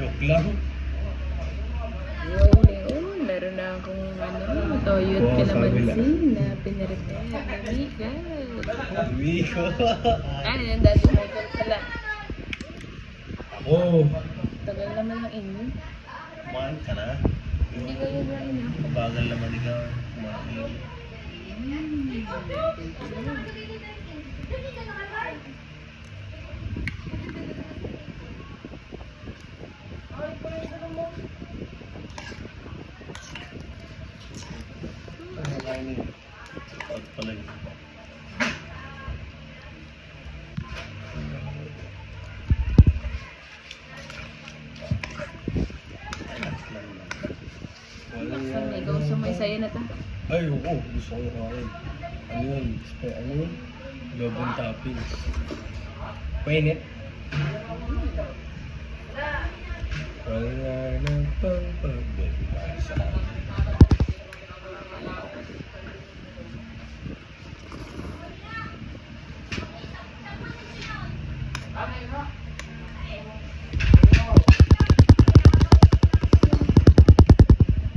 Joke lang. Wow, meron na akong toyot Oo, kalamansin na pinirepare. Amiga. Amigo. Ano yung dati Michael pala? Oh, Tagal naman ng inyo. kumain ka na? Hindi kayo ba rin ako? Kabagal naman ikaw. Kumain. Pag pala yun. Ikaw sumay sa'yo na ta. Ay, oo. Gusto ko kain. Ano yun? Ano yun? Lobong toppings. Painit. Wala na pang pagbasa.